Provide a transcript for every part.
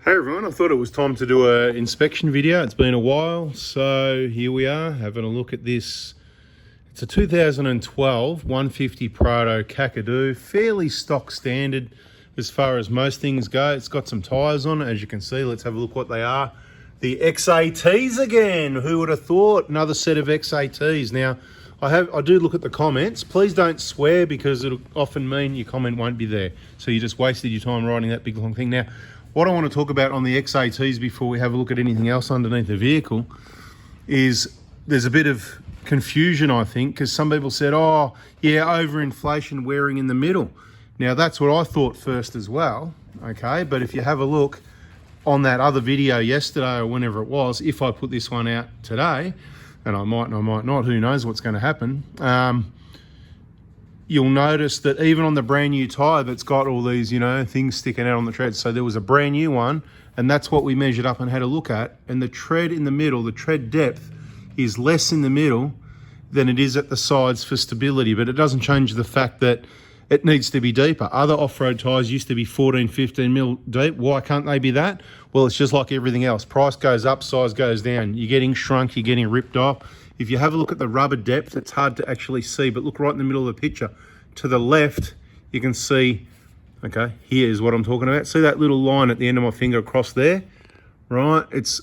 Hey everyone, I thought it was time to do an inspection video. It's been a while, so here we are having a look at this. It's a 2012 150 Prado Kakadu, fairly stock standard as far as most things go. It's got some tyres on it, as you can see. Let's have a look what they are. The XATs again. Who would have thought? Another set of XATs. Now, I do look at the comments. Please don't swear because it'll often mean your comment won't be there. So you just wasted your time writing that big long thing. Now, what I want to talk about on the XATs before we have a look at anything else underneath the vehicle is there's a bit of confusion, I think, because some people said, oh, yeah, overinflation wearing in the middle. Now, that's what I thought first as well, okay? But if you have a look on that other video yesterday or whenever it was, if I put this one out today, and I might not, who knows what's going to happen, you'll notice that even on the brand new tyre that's got all these, things sticking out on the tread. So there was a brand new one, and that's what we measured up and had a look at. And the tread in the middle, the tread depth is less in the middle than it is at the sides for stability, but it doesn't change the fact that it needs to be deeper. Other off-road tyres used to be 14, 15 mil deep. Why can't they be that? Well, it's just like everything else. Price goes up, size goes down. You're getting shrunk, you're getting ripped off. If you have a look at the rubber depth, it's hard to actually see, but look right in the middle of the picture. To the left, you can see, okay, here's what I'm talking about. See that little line at the end of my finger across there? Right, it's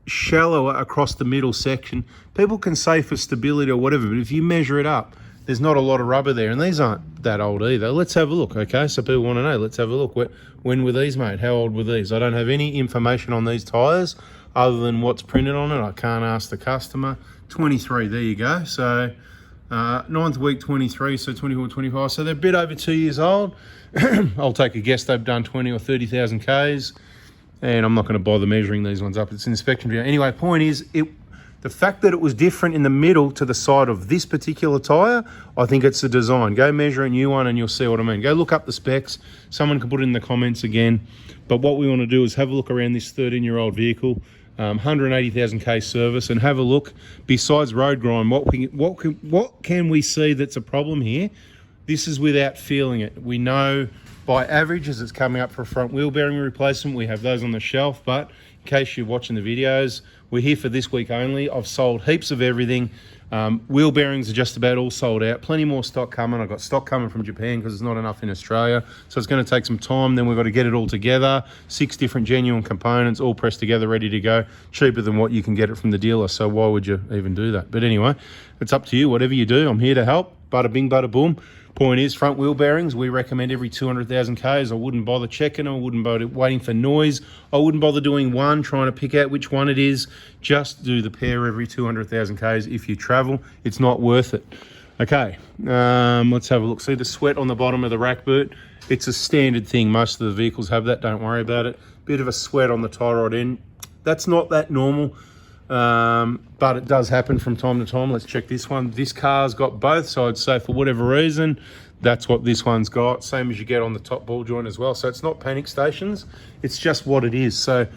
shallower across the middle section. People can say for stability or whatever, but if you measure it up, there's not a lot of rubber there, and these aren't that old either. Let's have a look, okay? So people want to know, let's have a look. When were these made? How old were these? I don't have any information on these tyres other than what's printed on it. I can't ask the customer. 23, there you go. So 9th week 23, so 24, 25. So they're a bit over 2 years old. I'll take a guess they've done 20 or 30,000 Ks, and I'm not going to bother measuring these ones up. It's an inspection video. Anyway, point is, the fact that it was different in the middle to the side of this particular tyre, I think it's the design. Go measure a new one and you'll see what I mean. Go look up the specs. Someone can put it in the comments again. But what we want to do is have a look around this 13-year-old vehicle, 180,000 K service, and have a look, besides road grime, what can we see that's a problem here? This is without feeling it. We know by averages it's coming up for a front wheel bearing replacement. We have those on the shelf, but in case you're watching the videos, we're here for this week only. I've sold heaps of everything. Wheel bearings are just about all sold out. Plenty more stock coming. I've got stock coming from Japan because there's not enough in Australia. So it's going to take some time. Then we've got to get it all together. 6 different genuine components, all pressed together, ready to go. Cheaper than what you can get it from the dealer. So why would you even do that? But anyway, it's up to you. Whatever you do, I'm here to help. Bada bing, bada boom. Point is, front wheel bearings, we recommend every 200,000 Ks. I wouldn't bother checking them. I wouldn't bother waiting for noise. I wouldn't bother doing one, trying to pick out which one it is. Just do the pair every 200,000 Ks if you travel. It's not worth it. Okay, let's have a look. See the sweat on the bottom of the rack boot? It's a standard thing. Most of the vehicles have that. Don't worry about it. Bit of a sweat on the tie rod end. That's not that normal. But it does happen from time to time. Let's check this one. This car's got both, so I'd say for whatever reason, that's what this one's got. Same as you get on the top ball joint as well. So it's not panic stations. It's just what it is. So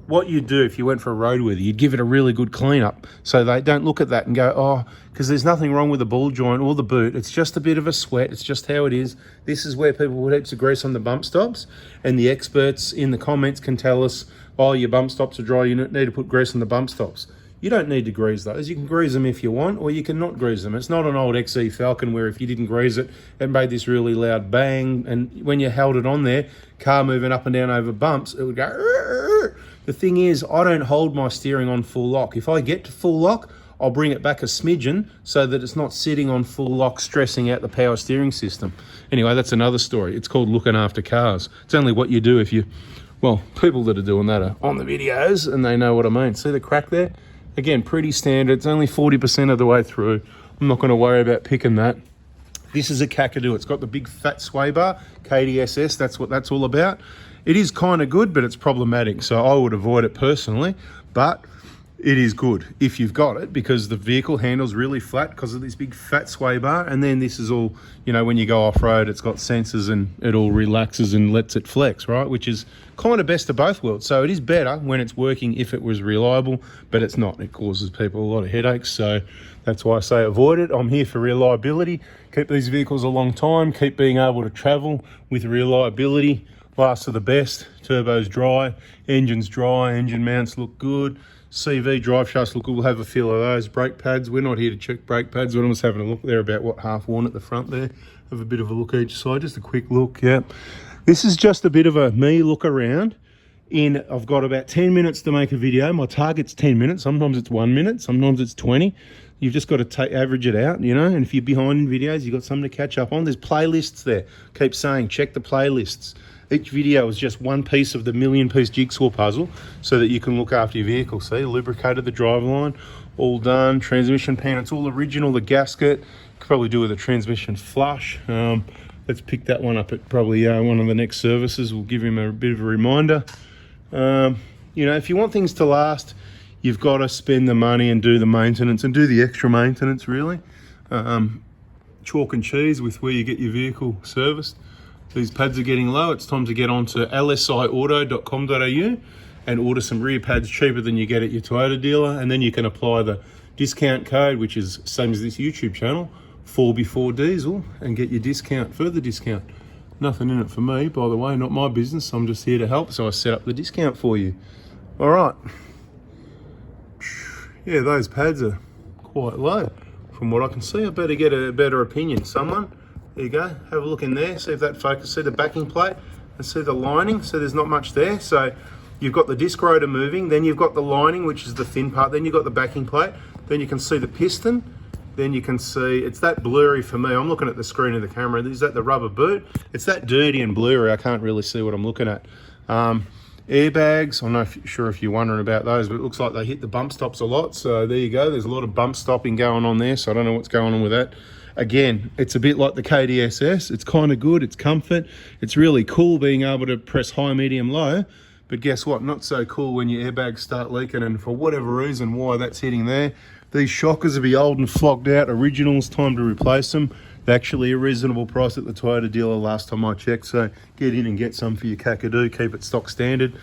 what you'd do if you went for a road with it, you'd give it a really good cleanup. So they don't look at that and go, oh, because there's nothing wrong with the ball joint or the boot. It's just a bit of a sweat. It's just how it is. This is where people put heaps of grease on the bump stops, and the experts in the comments can tell us, oh, your bump stops are dry, you need to put grease on the bump stops. You don't need to grease those. You can grease them if you want, or you can not grease them. It's not an old XE Falcon where if you didn't grease it, it made this really loud bang, and when you held it on there, car moving up and down over bumps, it would go, "Rrr." The thing is, I don't hold my steering on full lock. If I get to full lock, I'll bring it back a smidgen so that it's not sitting on full lock, stressing out the power steering system. Anyway, that's another story. It's called looking after cars. It's only what you do if you... Well, people that are doing that are on the videos and they know what I mean. See the crack there? Again, pretty standard. It's only 40% of the way through. I'm not going to worry about picking that. This is a Kakadu. It's got the big fat sway bar, KDSS. That's what that's all about. It is kind of good, but it's problematic. So I would avoid it personally, but it is good if you've got it because the vehicle handles really flat because of this big fat sway bar. And then this is all, when you go off-road, it's got sensors and it all relaxes and lets it flex, right? Which is kind of best of both worlds. So it is better when it's working if it was reliable, but it's not. It causes people a lot of headaches. So that's why I say avoid it. I'm here for reliability. Keep these vehicles a long time. Keep being able to travel with reliability. Last of the best. Turbo's dry, engine's dry, engine mounts look good. CV drive shafts look good. We'll have a feel of those. Brake pads, we're not here to check brake pads, but I'm just having a look. They're about, what, half worn at the front there. Have a bit of a look each side, just a quick look, yeah. This is just a bit of a me look around. I've got about 10 minutes to make a video. My target's 10 minutes. Sometimes it's 1 minute, sometimes it's 20. You've just got to average it out, you know, and if you're behind in videos, you've got something to catch up on. There's playlists there. Keep saying, check the playlists. Each video is just one piece of the million-piece jigsaw puzzle so that you can look after your vehicle. See, lubricated the driveline, all done. Transmission pan, it's all original. The gasket, could probably do with a transmission flush. Let's pick that one up at probably one of the next services. We'll give him a bit of a reminder. You know, if you want things to last, you've got to spend the money and do the maintenance and do the extra maintenance, really. Chalk and cheese with where you get your vehicle serviced. These pads are getting low. It's time to get on to lsiauto.com.au and order some rear pads cheaper than you get at your Toyota dealer. And then you can apply the discount code, which is same as this YouTube channel, 4before diesel, and get your discount, further discount. Nothing in it for me, by the way, not my business. I'm just here to help, so I set up the discount for you. All right. Yeah, those pads are quite low from what I can see. I better get a better opinion. Someone, there you go, have a look in there, see if that focus, see the backing plate and see the lining. So there's not much there. So you've got the disc rotor moving, then you've got the lining, which is the thin part, then you've got the backing plate, then you can see the piston, then you can see, it's that blurry for me. I'm looking at the screen of the camera. Is that the rubber boot? It's that dirty and blurry. I can't really see what I'm looking at. Airbags, I'm not sure if you're wondering about those, but it looks like they hit the bump stops a lot. So there you go. There's a lot of bump stopping going on there. So I don't know what's going on with that. Again, it's a bit like the KDSS. It's kind of good. It's comfort. It's really cool being able to press high, medium, low. But guess what? Not so cool when your airbags start leaking. And for whatever reason, why that's hitting there, these shockers will be old and flogged out. Originals, time to replace them. They're actually a reasonable price at the Toyota dealer last time I checked. So get in and get some for your Kakadu. Keep it stock standard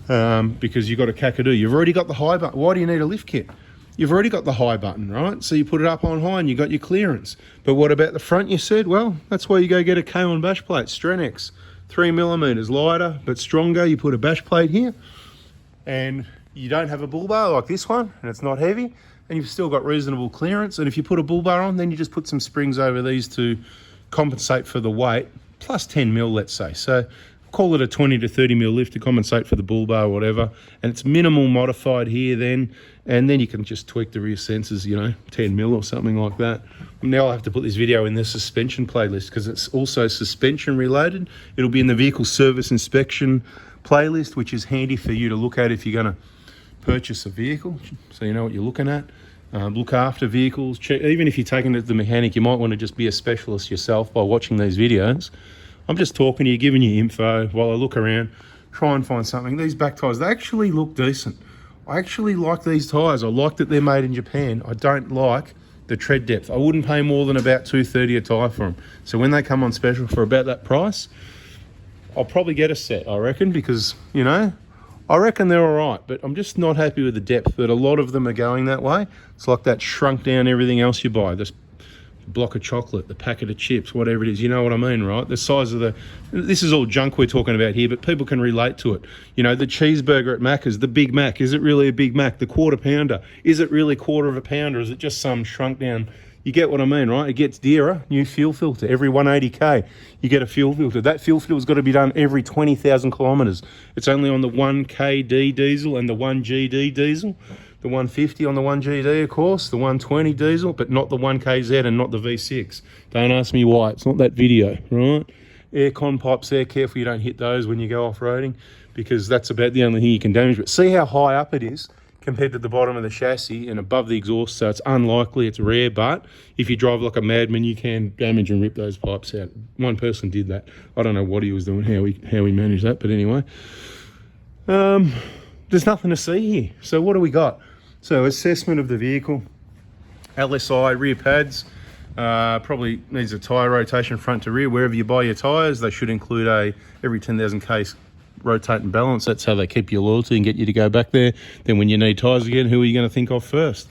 because you've got a Kakadu. You've already got the high button. Why do you need a lift kit? You've already got the high button, right? So you put it up on high and you got your clearance. But what about the front, you said? Well, that's why you go get a K1 bash plate, Strenex. 3mm lighter, but stronger. You put a bash plate here and you don't have a bull bar like this one, and it's not heavy, and you've still got reasonable clearance. And if you put a bull bar on, then you just put some springs over these to compensate for the weight, plus 10mm, let's say. So call it a 20 to 30mm lift to compensate for the bull bar or whatever. And it's minimal modified here then, and then you can just tweak the rear sensors, you know, 10mm or something like that. Now I'll have to put this video in the suspension playlist because it's also suspension related. It'll be in the vehicle service inspection playlist, which is handy for you to look at if you're going to purchase a vehicle, so you know what you're looking at. Look after vehicles. Even if you're taking it to the mechanic, you might want to just be a specialist yourself by watching these videos. I'm just talking to you, giving you info while I look around, try and find something. These back tyres, they actually look decent. I actually like these tyres. I like that they're made in Japan. I don't like the tread depth. I wouldn't pay more than about $230 a tyre for them. So when they come on special for about that price, I'll probably get a set, I reckon, because, you know, I reckon they're all right, but I'm just not happy with the depth, but a lot of them are going that way. It's like that shrunk down everything else you buy, this block of chocolate, the packet of chips, whatever it is, you know what I mean, right? The size of this is all junk we're talking about here, but people can relate to it. You know, the cheeseburger at Macca's, the Big Mac, is it really a Big Mac? The quarter pounder, is it really quarter of a pounder? Is it just some shrunk down? You get what I mean, right? It gets dearer. New fuel filter. Every 180k, you get a fuel filter. That fuel filter's got to be done every 20,000 kilometres. It's only on the 1KD diesel and the 1GD diesel. The 150 on the 1GD, of course. The 120 diesel, but not the 1KZ and not the V6. Don't ask me why. It's not that video, right? Aircon pipes there. Careful you don't hit those when you go off-roading because that's about the only thing you can damage. But see how high up it is compared to the bottom of the chassis and above the exhaust, so it's unlikely, it's rare, but if you drive like a madman, you can damage and rip those pipes out. One person did that. I don't know what he was doing, how he managed that, but anyway. There's nothing to see here. So what do we got? So assessment of the vehicle, LSI rear pads, probably needs a tyre rotation front to rear. Wherever you buy your tyres, they should include a every 10,000 case rotate and balance. That's how they keep your loyalty and get you to go back there. Then when you need tyres again, who are you going to think of first?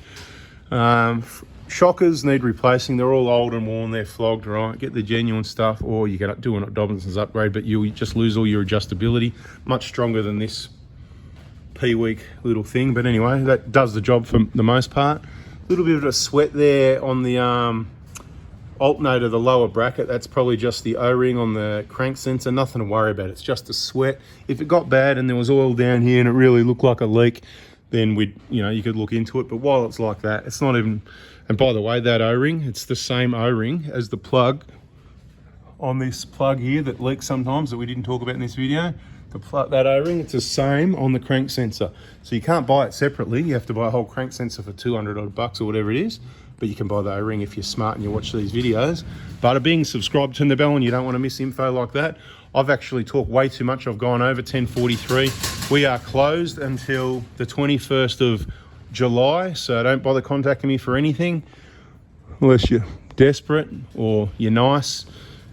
shockers need replacing. They're all old and worn, they're flogged, right? Get the genuine stuff, or you get do a Dobinson's upgrade, but you just lose all your adjustability. Much stronger than this P-weak little thing, but anyway, that does the job for the most part. A little bit of a sweat there on the alternator, the lower bracket. That's probably just the O-ring on the crank sensor. Nothing to worry about. It's just a sweat. If it got bad and there was oil down here and it really looked like a leak, then you could look into it. But while it's like that, it's not even. And by the way, that O-ring, it's the same O-ring as the plug on this plug here that leaks sometimes, that we didn't talk about in this video. That O-ring, it's the same on the crank sensor. So you can't buy it separately. You have to buy a whole crank sensor for 200 odd bucks or whatever it is. But you can buy the O-ring if you're smart and you watch these videos. Bada bing, subscribe, turn the bell on. You don't want to miss info like that. I've actually talked way too much. I've gone over 10:43. We are closed until the 21st of July. So don't bother contacting me for anything unless you're desperate or you're nice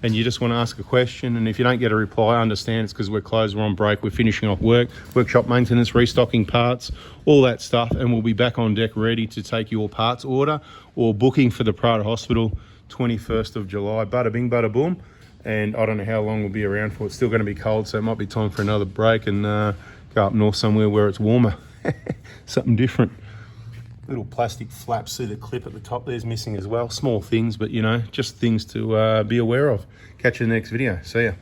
and you just want to ask a question. And if you don't get a reply, I understand. It's because we're closed, we're on break, we're finishing off work, workshop maintenance, restocking parts, all that stuff. And we'll be back on deck ready to take your parts order or booking for the Prada Hospital 21st of July. Bada bing, bada boom. And I don't know how long we'll be around for. It's still going to be cold, so it might be time for another break and go up north somewhere where it's warmer. Something different. Little plastic flaps, see the clip at the top there's missing as well. Small things, but just things to be aware of. Catch you in the next video. See ya.